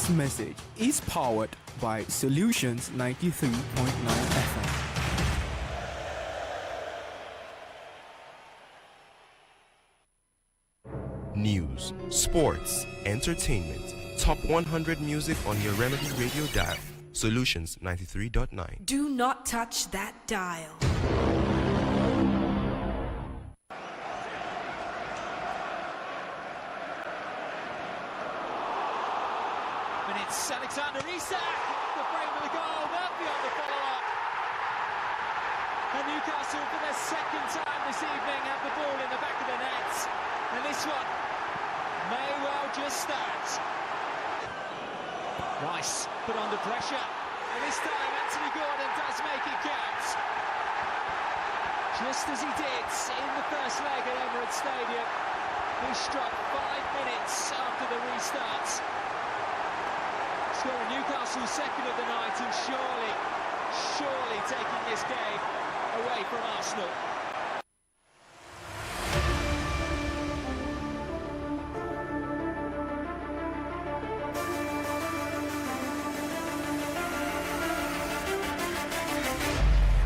This message is powered by Solutions 93.9 FM. News, sports, entertainment, top 100 music on your Remedy Radio dial. Solutions 93.9. Do not touch that dial. And it's Alexander Isak, the frame of the goal, Murphy on the follow-up. And Newcastle, for their second time this evening, have the ball in the back of the net. And this one may well just start. Rice put under pressure. And this time, Anthony Gordon does make it count. Just as he did in the first leg at Emirates Stadium. He struck 5 minutes after the restart. Scoring Newcastle's second of the night and surely taking this game away from Arsenal.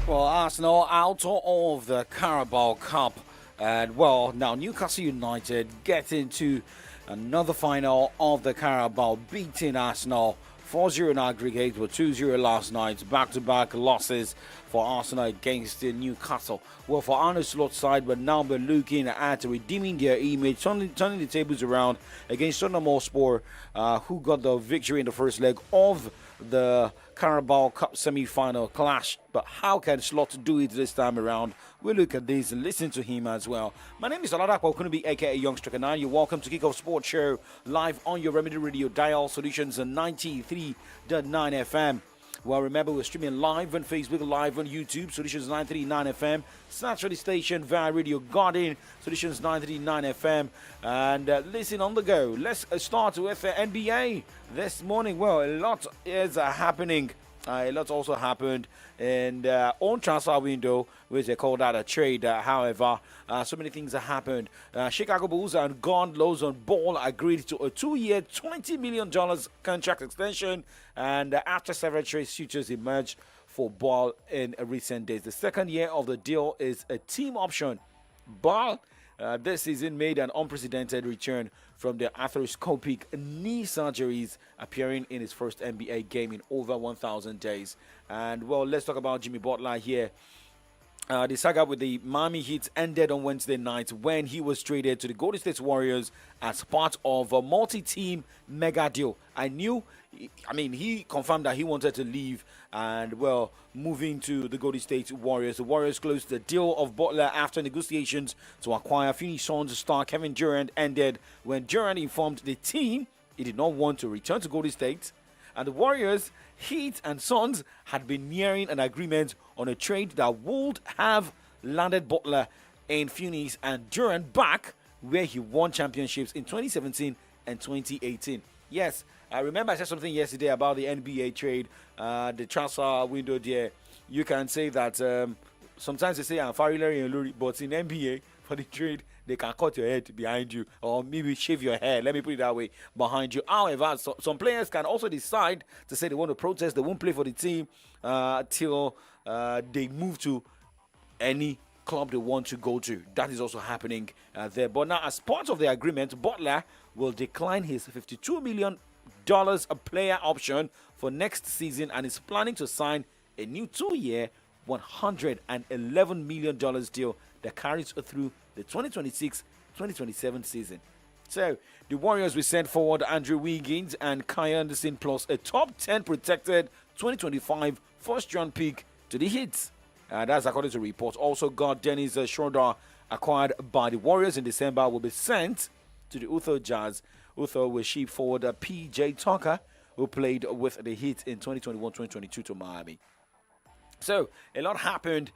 Well, Arsenal out of the Carabao Cup. And, well, now Newcastle United get into another final of the Carabao, beating Arsenal 4-0 in aggregate with 2-0 last night. Back-to-back losses for Arsenal against Newcastle. Well, for Arne Slot's side, but now we're looking at redeeming their image, turning the tables around against Tottenham Hotspur, who got the victory in the first leg of the Carabao Cup semi-final clash. But how can Slot do it this time around? We'll look at this and listen to him as well. My name is Oladapo Okunubi, aka Youngster Kanai. You're welcome to Kickoff Sports Show live on your Remedy Radio dial, Solutions 93.9 FM. Well, remember, we're streaming live on Facebook, live on YouTube, Solutions 939 FM. Search for the station via Radio Garden, Solutions 939 FM. And listen on the go. Let's start with NBA this morning. Well, a lot is happening. A lot also happened in the on transfer window, which they called that a trade. However, so many things have happened. Chicago Bulls and Gordon Lonzo Ball agreed to a 2-year, $20 million contract extension. And after several trade suitors emerged for Ball in recent days, the second year of the deal is a team option. Ball this season made an unprecedented return from the arthroscopic knee surgeries, appearing in his first NBA game in over 1,000 days. And, well, let's talk about Jimmy Butler here. The saga with the Miami Heat ended on Wednesday night when he was traded to the Golden State Warriors as part of a multi-team mega deal. He confirmed that he wanted to leave and, well, moving to the Golden State Warriors. The Warriors closed the deal of Butler after negotiations to acquire Phoenix Suns star Kevin Durant ended when Durant informed the team he did not want to return to Golden State. And the Warriors, Heat, and Suns had been nearing an agreement on a trade that would have landed Butler in Phoenix and Durant back where he won championships in 2017 and 2018. Yes, I remember I said something yesterday about the NBA trade, the transfer window there. You can say that sometimes they say I'm Larry and Luri, but in NBA, for the trade, they can cut your head behind you or maybe shave your hair, let me put it that way, behind you. However, some players can also decide to say they want to protest, they won't play for the team till they move to any club they want to go to. That is also happening there. But now, as part of the agreement, Butler will decline his $52 million a player option for next season and is planning to sign a new 2-year, $111 million deal that carries through the 2026-2027 season. So, the Warriors will send forward Andrew Wiggins and Kai Anderson plus a top 10 protected 2025 first-round pick to the Heat. That's according to reports. Also, got Dennis Schroeder, acquired by the Warriors in December, will be sent to the Utah Jazz. Utah will ship forward P.J. Tucker, who played with the Heat in 2021-2022 to Miami. So, a lot happened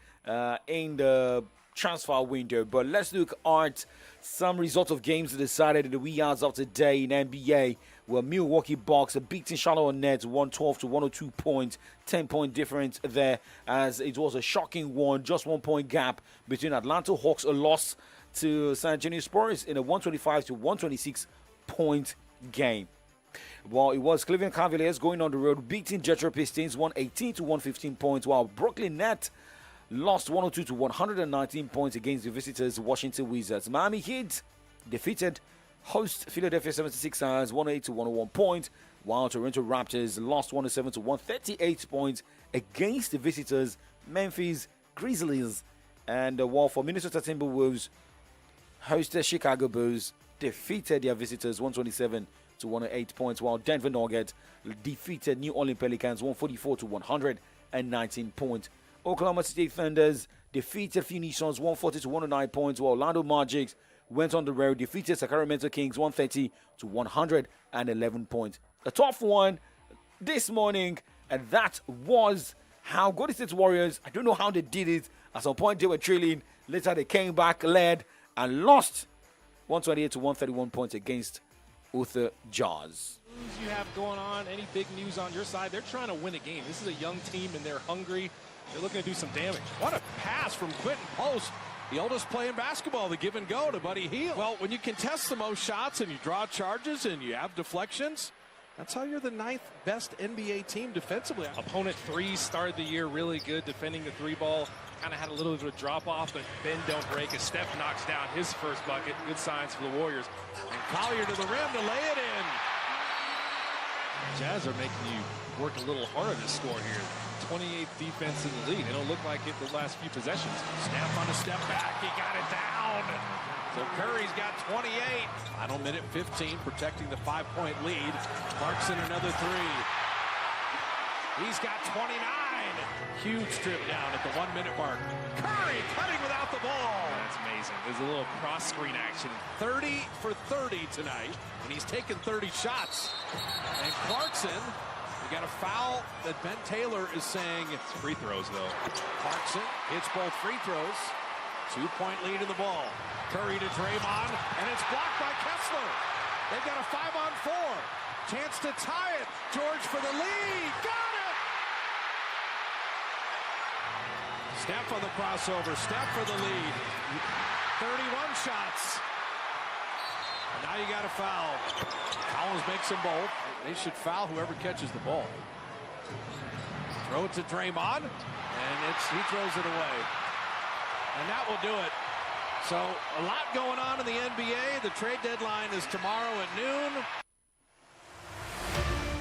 in the transfer window, but let's look at some results of games decided in the wee hours of today in NBA, where Milwaukee Bucks are beating Charlotte Hornets 112 to 102 points, 10-point difference there, as it was a shocking one, just 1 point gap between Atlanta Hawks, a loss to San Antonio Spurs in a 125 to 126 point game. Well, it was Cleveland Cavaliers going on the road, beating Detroit Pistons 118 to 115 points, while Brooklyn Nets lost 102 to 119 points against the visitors Washington Wizards. Miami Heat defeated host Philadelphia 76ers 108 to 101 points, while Toronto Raptors lost 107 to 138 points against the visitors Memphis Grizzlies. And while for Minnesota Timberwolves, hosted Chicago Bulls defeated their visitors 127 to 108 points, while Denver Nuggets defeated New Orleans Pelicans 144 to 119 points. Oklahoma City Thunders defeated Phoenix Suns 140 to 109 points, while Orlando Magic went on the road, defeated Sacramento Kings 130 to 111 points. The top one this morning, and that was how Golden State Warriors, I don't know how they did it. At some point they were trailing, later they came back, led, and lost 128 to 131 points against Utah Jazz. You have going on, any big news on your side? They're trying to win a game. This is a young team and they're hungry. They're looking to do some damage. What a pass from Quentin Post, the oldest play in basketball, the give and go to Buddy Hield. Well, when you contest the most shots and you draw charges and you have deflections, that's how you're the 9th best NBA team defensively. Opponent threes started the year really good defending the three ball. Kind of had a little bit of a drop off, but bend don't break as Steph knocks down his first bucket. Good signs for the Warriors. And Collier to the rim to lay it in. Jazz are making you work a little harder to score here. 28th defense in the league. They don't look like it the last few possessions. Steph on a step back. He got it down. So Curry's got 28. Final minute 15, protecting the 5-point lead. Clarkson another three. He's got 29. Huge trip down at the 1 minute mark. Curry cutting without the ball. That's amazing. There's a little cross screen action. 30 for 30 tonight, and he's taken 30 shots. And Clarkson, we got a foul that Ben Taylor is saying. It's free throws, though. Clarkson hits both free throws. 2-point lead in the ball. Curry to Draymond, and it's blocked by Kessler. They've got a 5-on-4. Chance to tie it. George for the lead. Got it! Steph on the crossover. Steph for the lead. 31 shots. And now you got a foul. Collins makes them both. They should foul whoever catches the ball. Throw it to Draymond, and he throws it away. And that will do it. So a lot going on in the NBA. The trade deadline is tomorrow at noon.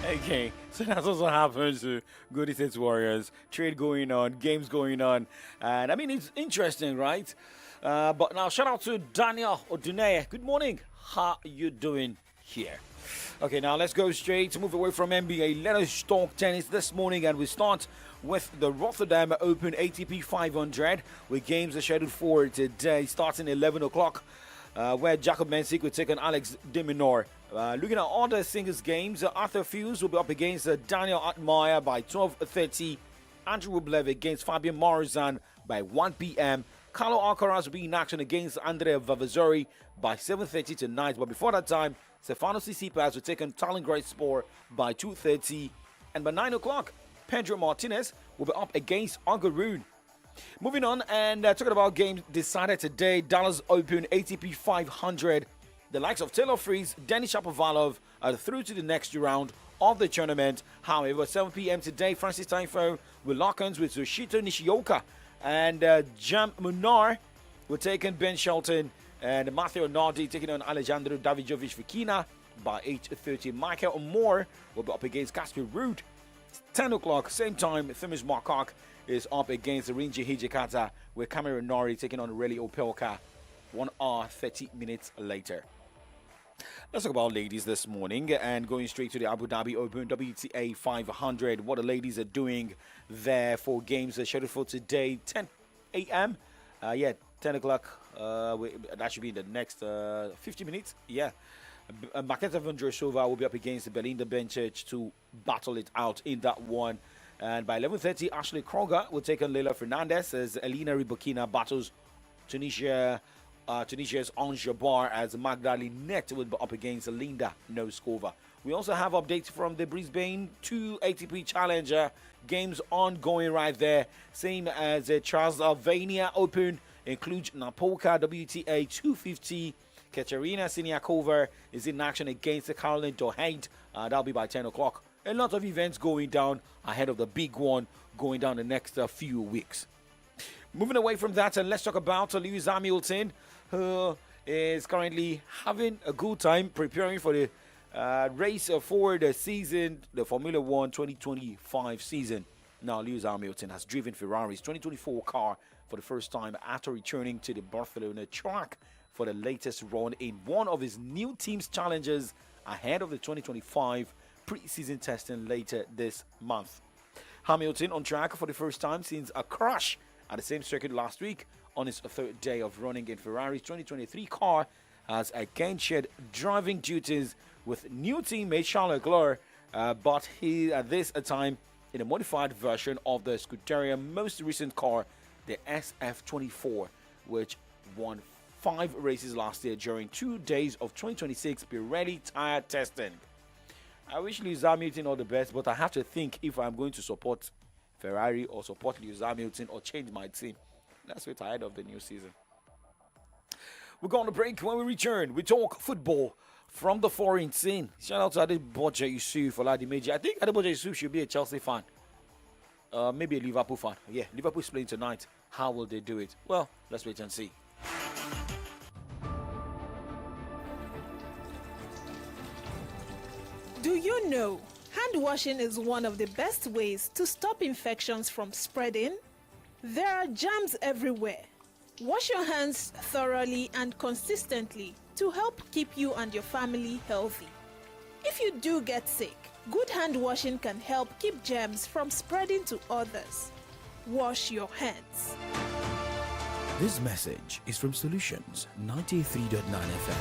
Okay, so that's also happens to Golden State Warriors. Trade going on, games going on. And I mean, it's interesting, right? But now, shout out to Daniel Oduneye. Good morning. How you doing here? Okay, now let's go straight to move away from NBA. Let us talk tennis this morning, and we start with the Rotterdam Open ATP 500, with games are scheduled for today, starting 11 o'clock, where Jacob Mensik will take on Alex de Minaur. Looking at other singles games, Arthur Fils will be up against Daniel Altmaier by 12:30. Andrew Rublev against Fabian Morozan by 1 p.m. Carlo Alcaraz will be in action against Andrea Vavazori by 7:30 tonight. But before that time, Stefanos Tsitsipas will take on Talon Gracespor by 2:30. And by 9 o'clock, Pedro Martinez will be up against Angaroon. Moving on, and talking about games decided today, Dallas Open ATP 500. The likes of Taylor Fritz, Denis Shapovalov are through to the next round of the tournament. However, 7 p.m. today, Francis Tiafoe will lock arms with Yoshito Nishioka, and Jam Munar will take on Ben Shelton, and Matteo Nardi taking on Alejandro Davidovic Fokina by 8:30. Michael Moore will be up against Casper Ruud. 10 o'clock, same time, Thimus Markak is up against Rinji Hijikata, with Cameron Norrie taking on Reli Opelka 1 hour, 30 minutes later. Let's talk about ladies this morning, and going straight to the Abu Dhabi Open WTA 500. What the ladies are doing there for games are scheduled for today, 10 a.m. 10 o'clock. That should be in the next 50 minutes. Yeah. Marketa Vondrousova will be up against Belinda Bencic to battle it out in that one. And by 11:30, Ashley Kroger will take on Leila Fernandez as Elena Rybakina battles Tunisia's Ons Jabbar, as Magdalena will be up against Linda Noskova. We also have updates from the Brisbane 2 ATP Challenger games ongoing right there, same as the Transylvania Open, includes Napolka WTA 250, Katerina Siniakova is in action against the Caroline Doheid. That'll be by 10 o'clock. A lot of events going down ahead of the big one going down the next few weeks. Moving away from that, and let's talk about Lewis Hamilton, who is currently having a good time preparing for the race for the season, the Formula One 2025 season. Now, Lewis Hamilton has driven Ferrari's 2024 car for the first time after returning to the Barcelona track for the latest run in one of his new team's challenges ahead of the 2025 pre-season testing later this month. Hamilton on track for the first time since a crash at the same circuit last week on his third day of running in Ferrari's 2023 car has again shared driving duties with new teammate Charles Leclerc, but he at this time in a modified version of the Scuderia most recent car, the SF24, which won 5 races last year during 2 days of 2026 Pirelli tire testing. I wish Lewis Hamilton all the best, but I have to think if I'm going to support Ferrari or support Lewis Hamilton or change my team. Let's wait ahead of the new season. We're going to break. When we return, we talk football from the foreign scene. Shout out to Adeboje Yusuf for Ladimeji. I think Adeboje Yusuf should be a Chelsea fan. Maybe a Liverpool fan. Yeah, Liverpool's playing tonight. How will they do it? Well, let's wait and see. Do you know hand washing is one of the best ways to stop infections from spreading? There are germs everywhere. Wash your hands thoroughly and consistently to help keep you and your family healthy. If you do get sick, good hand washing can help keep germs from spreading to others. Wash your hands. This message is from Solutions 93.9 FM.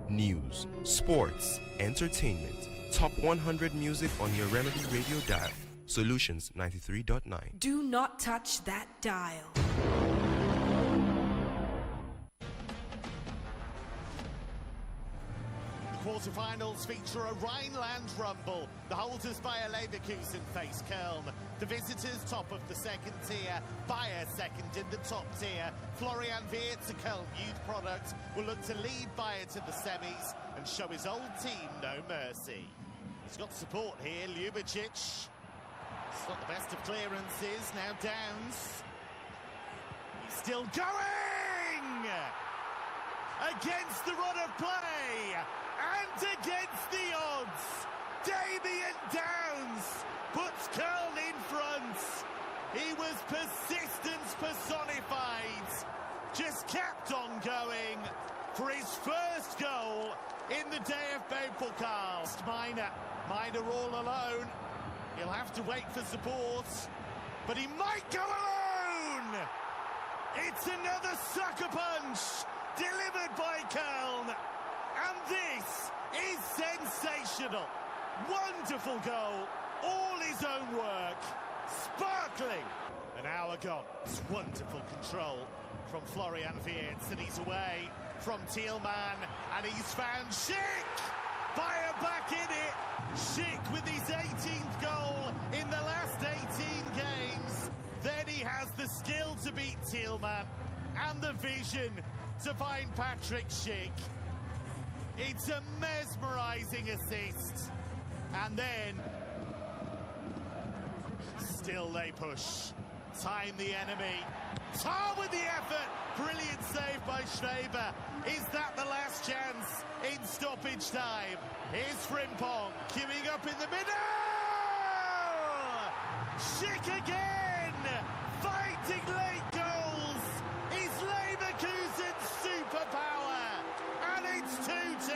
News, sports, entertainment, top 100 music on your Remedy Radio dial. Solutions 93.9. Do not touch that dial. Quarterfinals feature a Rhineland rumble. The holders Bayer Leverkusen face Köln. The visitors top of the second tier. Bayer second in the top tier. Florian Wirtz, a Köln youth product, will look to lead Bayer to the semis and show his old team no mercy. He's got support here, Ljubicic. It's not the best of clearances, now Downs. He's still going! Against the run of play! And against the odds, Damien Downs puts Köln in front. He was persistence personified. Just kept on going for his first goal in the DFB Pokal. Miner all alone. He'll have to wait for support, but he might go alone. It's another sucker punch delivered by Köln. And this is sensational. Wonderful goal. All his own work. Sparkling. An hour gone. It's wonderful control from Florian Wirtz. And he's away from Thielmann. And he's found Schick. Bayer back in it. Schick with his 18th goal in the last 18 games. Then he has the skill to beat Thielmann. And the vision to find Patrick Schick. It's a mesmerising assist. And then, still they push. Time the enemy. Tar with the effort. Brilliant save by Schneber. Is that the last chance in stoppage time? Here's Frimpong queuing up in the middle. Schick again. Fighting late goals. Is Leverkusen's superpower. And it's 2-2.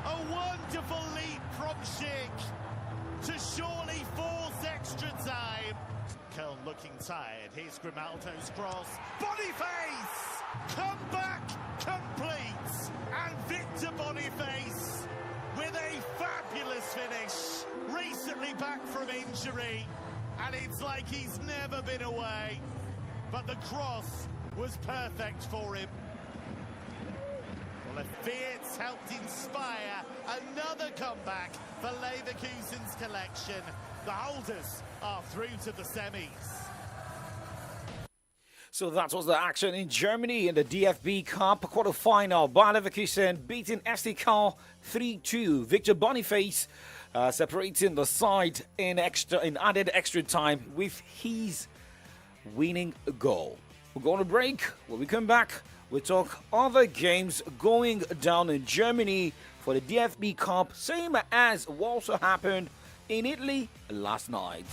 A wonderful leap from Schick to surely force extra time. Köln looking tired. Here's Grimaldo's cross. Boniface! Comeback complete. And Victor Boniface with a fabulous finish. Recently back from injury. And it's like he's never been away. But the cross was perfect for him. Well, if Wirtz helped inspire another comeback for Leverkusen's collection, the holders are through to the semis. So that was the action in Germany in the DFB Cup quarterfinal. Bayer Leverkusen beating FC Köln 3-2. Victor Boniface separating the side in added extra time with his winning goal. We're going to break. When we come back, we'll talk other games going down in Germany for the DFB Cup, same as what also happened in Italy last night.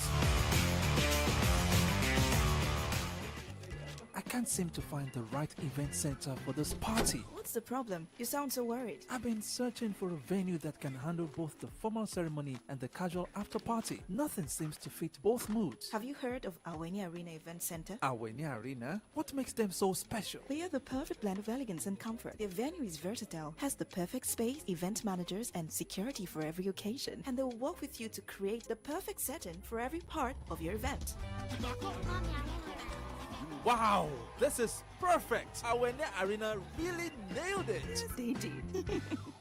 I can't seem to find the right event center for this party. What's the problem? You sound so worried. I've been searching for a venue that can handle both the formal ceremony and the casual after party. Nothing seems to fit both moods. Have you heard of Awenia Arena Event Center? Awenia Arena? What makes them so special? They are the perfect blend of elegance and comfort. Their venue is versatile, has the perfect space, event managers, and security for every occasion. And they'll work with you to create the perfect setting for every part of your event. Wow, this is perfect. Awenia Arena really nailed it. Yes, they did.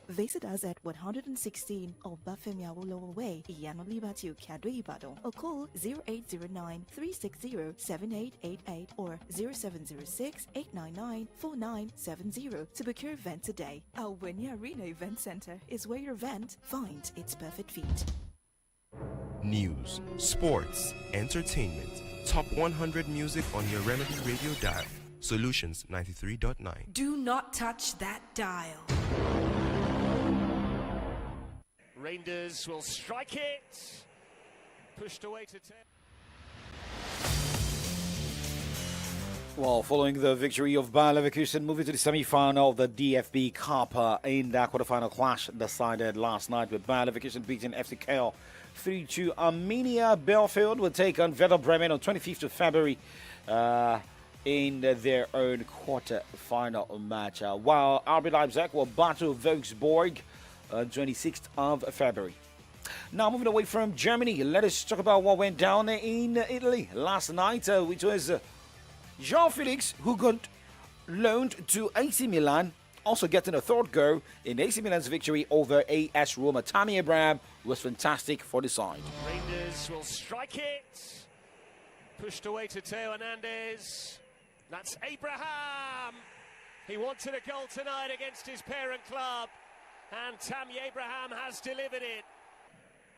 Visit us at 116 Obafemi Awolowo Way, Iyano Libatu, Kado Ibadan, or call 0809 360 7888 or 0706 899 4970 to book your event today. Awenia Arena Event Center is where your event finds its perfect fit. News, sports, entertainment. Top 100 music on your Remedy Radio dial. Solutions 93.9. Do not touch that dial. Rangers will strike it. Pushed away to 10. Well, following the victory of Bayer Leverkusen, moving to the semi-final of the DFB Cup in that quarterfinal clash decided last night with Bayer Leverkusen beating FC Köln 3-2. Arminia Bielefeld will take on Werder Bremen on 25th of February in their own quarter-final match, while RB Leipzig will battle Wolfsburg on 26th of February. Now, moving away from Germany, let us talk about what went down in Italy last night, which was João Felix, who got loaned to AC Milan, also getting a third goal in AC Milan's victory over AS Roma. Tammy Abraham was fantastic for the side. Rangers will strike it. Pushed away to Theo Hernandez. That's Abraham. He wanted a goal tonight against his parent club, and Tammy Abraham has delivered it.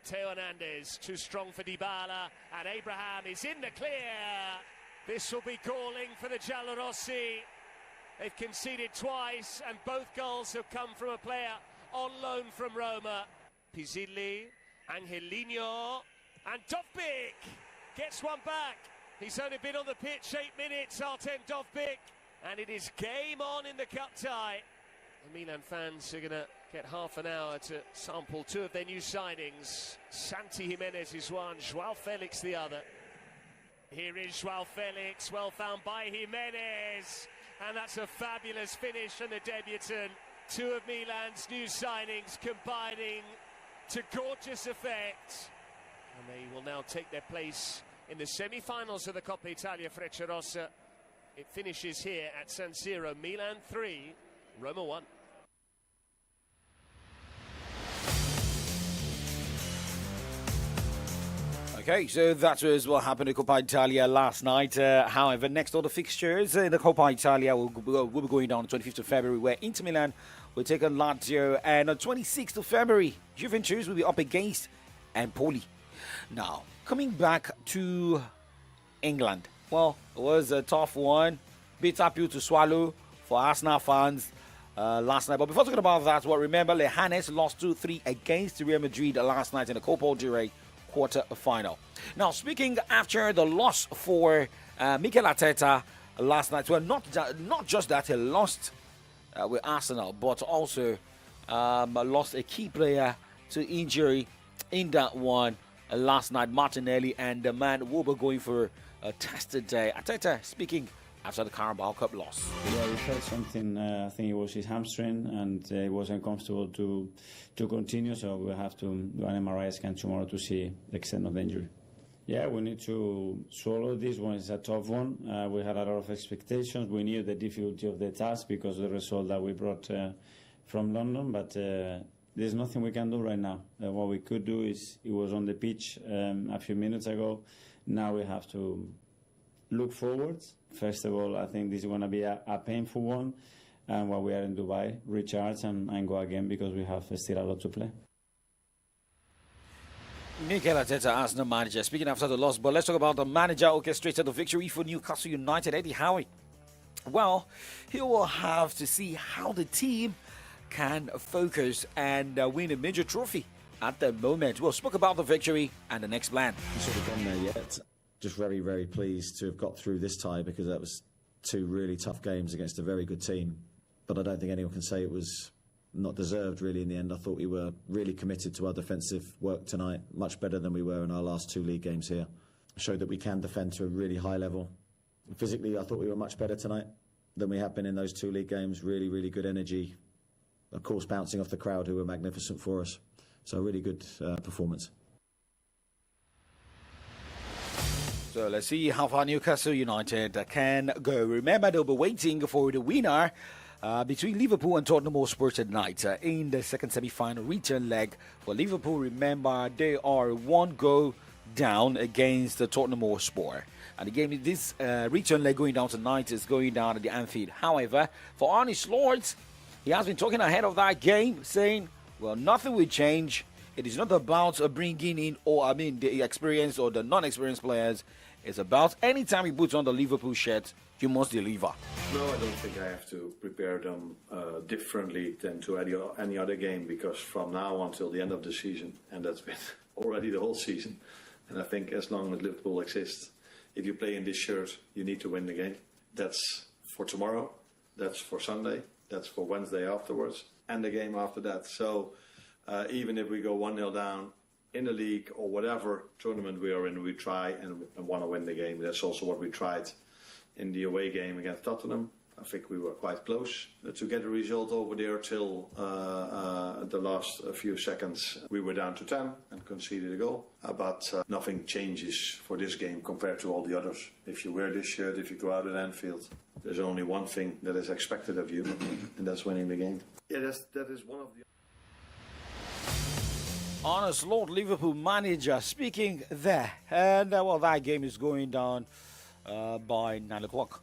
Theo Hernandez, too strong for Dybala, and Abraham is in the clear. This will be galling for the Giallorossi. They've conceded twice, and both goals have come from a player on loan from Roma. Pizzilli, Angelino, and Dovbyk gets one back. He's only been on the pitch 8 minutes, Artem Dovbyk, and it is game on in the cup tie. The Milan fans are going to get half an hour to sample two of their new signings. Santi Jimenez is one, João Felix the other. Here is João Felix, well found by Jimenez. And that's a fabulous finish from the debutant. Two of Milan's new signings combining to gorgeous effect. And they will now take their place in the semi-finals of the Coppa Italia Frecciarossa. It finishes here at San Siro. Milan 3, Roma 1. Okay, so that was what happened in Coppa Italia last night. However, next order fixtures in the Coppa Italia will be going down on 25th of February, where Inter Milan will take on Lazio, and on 26th of February, Juventus will be up against Empoli. Now, coming back to England, well, it was a tough one, bitter pill to swallow for Arsenal fans last night. But before talking about that, well, remember, Leganes lost 2-3 against Real Madrid last night in the Copa del Rey quarter-final. Now, speaking after the loss for Mikel Arteta last night, well, not just that he lost with Arsenal, but also lost a key player to injury in that one last night, Martinelli, and the man will be going for a test today. Arteta speaking after the Carabao Cup loss. Yeah, we felt something, I think it was his hamstring, and it wasn't comfortable to continue, so we'll have to do an MRI scan tomorrow to see the extent of the injury. Yeah, we need to swallow this one. It's a tough one. We had a lot of expectations. We knew the difficulty of the task because of the result that we brought from London, but there's nothing we can do right now. What we could do is, it was on the pitch a few minutes ago. Now we have to look forward. First of all, I think this is going to be a painful one. And while we are in Dubai, recharge and go again because we have still a lot to play. Mikel Arteta, Arsenal manager, speaking after the loss, but let's talk about the manager orchestrated the victory for Newcastle United, Eddie Howe. Well, he will have to see how the team can focus and win a major trophy at the moment. We'll speak about the victory and the next plan. Sort of gone there yet. Just very, very pleased to have got through this tie because that was two really tough games against a very good team. But I don't think anyone can say it was not deserved, really, in the end. I thought we were really committed to our defensive work tonight, much better than we were in our last two league games here. Showed that we can defend to a really high level. Physically, I thought we were much better tonight than we have been in those two league games. Really, really good energy. Of course, bouncing off the crowd who were magnificent for us. So a really good performance. So let's see how far Newcastle United can go. Remember, they'll be waiting for the winner between Liverpool and Tottenham Hotspur tonight in the second semi-final return leg. For Liverpool, remember, they are one goal down against the Tottenham Hotspur. And the game, this return leg going down tonight is going down at the Anfield. However, for Arne Slot, he has been talking ahead of that game, saying, well, nothing will change. It is not about bringing in, the experienced or the non-experienced players. It's about any time you put on the Liverpool shirt, you must deliver. No, I don't think I have to prepare them differently than to any other game, because from now until the end of the season, and that's been already the whole season, and I think as long as Liverpool exists, if you play in this shirt, you need to win the game. That's for tomorrow, that's for Sunday, that's for Wednesday afterwards, and the game after that. So even if we go 1-0 down in the league or whatever tournament we are in, we try and want to win the game. That's also what we tried in the away game against Tottenham. I think we were quite close to get a result over there till the last few seconds. We were down to 10 and conceded a goal. But nothing changes for this game compared to all the others. If you wear this shirt, if you go out at Anfield, there's only one thing that is expected of you, and that's winning the game. Yeah, that is one of the... Arne Slot, Liverpool manager, speaking there. And, that game is going down by 9 o'clock.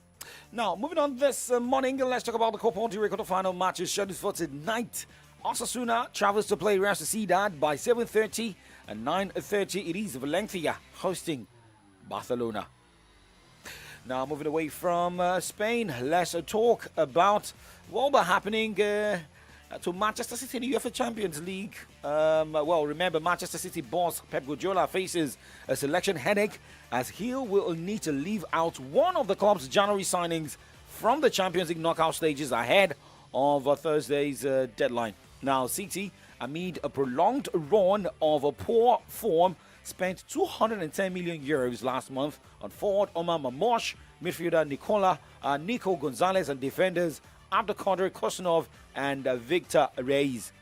Now, moving on this morning, let's talk about the Copa del Rey quarter-final matches scheduled for tonight. Osasuna travels to play Real Sociedad by 7:30, and 9:30 it is Valencia hosting Barcelona. Now, moving away from Spain, let's talk about what will be happening to Manchester City in the UEFA Champions League. Remember, Manchester City boss Pep Guardiola faces a selection headache as he will need to leave out one of the club's January signings from the Champions League knockout stages ahead of Thursday's deadline. Now, City, amid a prolonged run of a poor form, spent 210 million euros last month on forward Omar Mamosh, midfielder Nico Gonzalez, and defenders Abdelkader Kosunov and Victor Reis.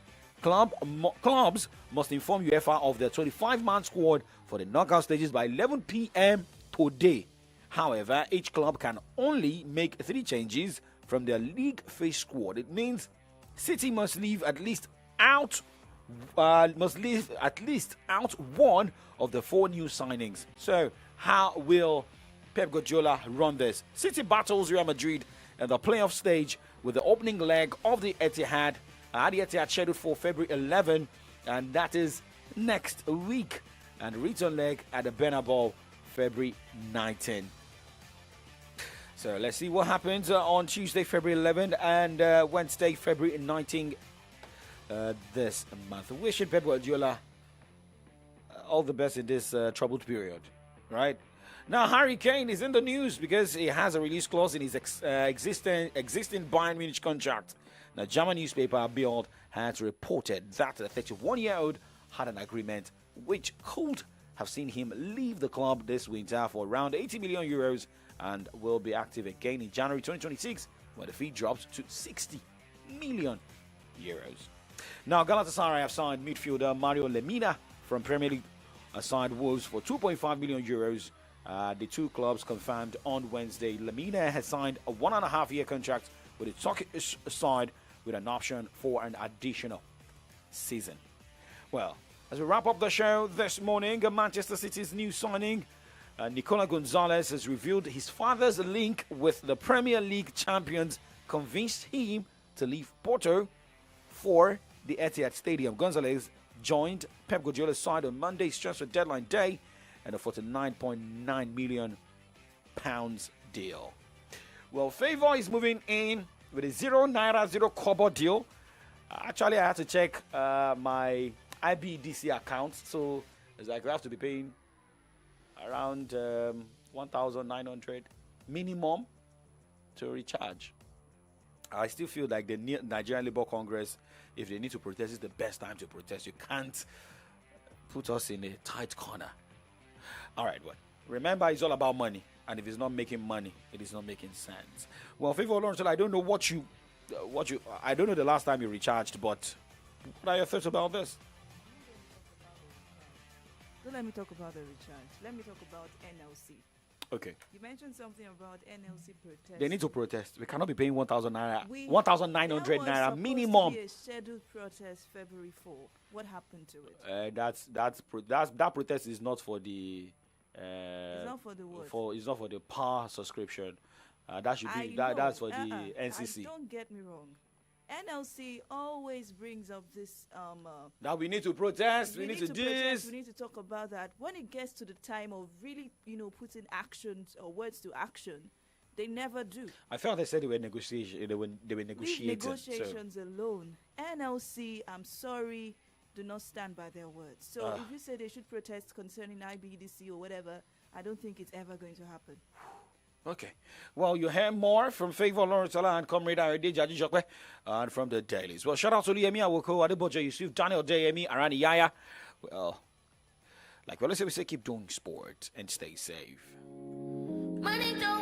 Clubs must inform UEFA of their 25-man squad for the knockout stages by 11 p.m. today. However, each club can only make 3 changes from their league phase squad. It means City must leave at least out one of the 4 new signings. So, how will Pep Guardiola run this? City battles Real Madrid at the playoff stage with the opening leg of the Etihad. The Etihad scheduled for February 11, and that is next week. And the return leg at the Bernabeu, February 19. So let's see what happens on Tuesday, February 11, and Wednesday, February 19 this month. Wishing Pep Guardiola all the best in this troubled period, right? Now, Harry Kane is in the news because he has a release clause in his existing Bayern Munich contract. Now, German newspaper Bild has reported that the 31-year-old had an agreement which could have seen him leave the club this winter for around 80 million euros and will be active again in January 2026 when the fee drops to 60 million euros. Now, Galatasaray have signed midfielder Mario Lemina from Premier League side Wolves for 2.5 million euros. The two clubs confirmed on Wednesday. Lemina has signed a 1.5-year contract with the Turkish side with an option for an additional season. Well, as we wrap up the show this morning, Manchester City's new signing Nicola Gonzalez has revealed his father's link with the Premier League champions convinced him to leave Porto for the Etihad Stadium. Gonzalez joined Pep Guardiola's side on Monday's transfer deadline day and a £49.9 million deal. Well, Favour is moving in with a 0 naira 0 kobo deal. Actually, I had to check my IBDC account, so it's like we have to be paying around 1,900 minimum to recharge. I still feel like the Nigerian Labour Congress, if they need to protest, is the best time to protest. You can't put us in a tight corner. All right, well, remember, it's all about money. And if it's not making money, it is not making sense. Well, Favour Lawrence, I don't know I don't know the last time you recharged, but what are your thoughts about this? Don't let me talk about the recharge. Let me talk about NLC. Okay. You mentioned something about NLC protest. They need to protest. We cannot be paying 1,000 naira, 1,900 naira minimum. There was supposed to be a scheduled protest February 4. What happened to it? That protest is not for the. It's not for the what? It's not for the power subscription. That should be that's for the NCC. Don't get me wrong. NLC always brings up this that we need to protest, we need to do this. We need to talk about that. When it gets to the time of really, putting actions or words to action, they never do. I felt they said they were negotiating. They were negotiating. Leave negotiations alone. NLC, I'm sorry, do not stand by their words. So if you say they should protest concerning IBDC or whatever, I don't think it's ever going to happen. Okay. Well, you hear more from Favour Lawrence and Comrade Ayode Jaji Jokwe and from the dailies. Well, shout out to Liyemi Awoko, Adeboja Yusuf, Daniel Deyemi, Arani Yaya. Well, like we always say, keep doing sport and stay safe. Money don't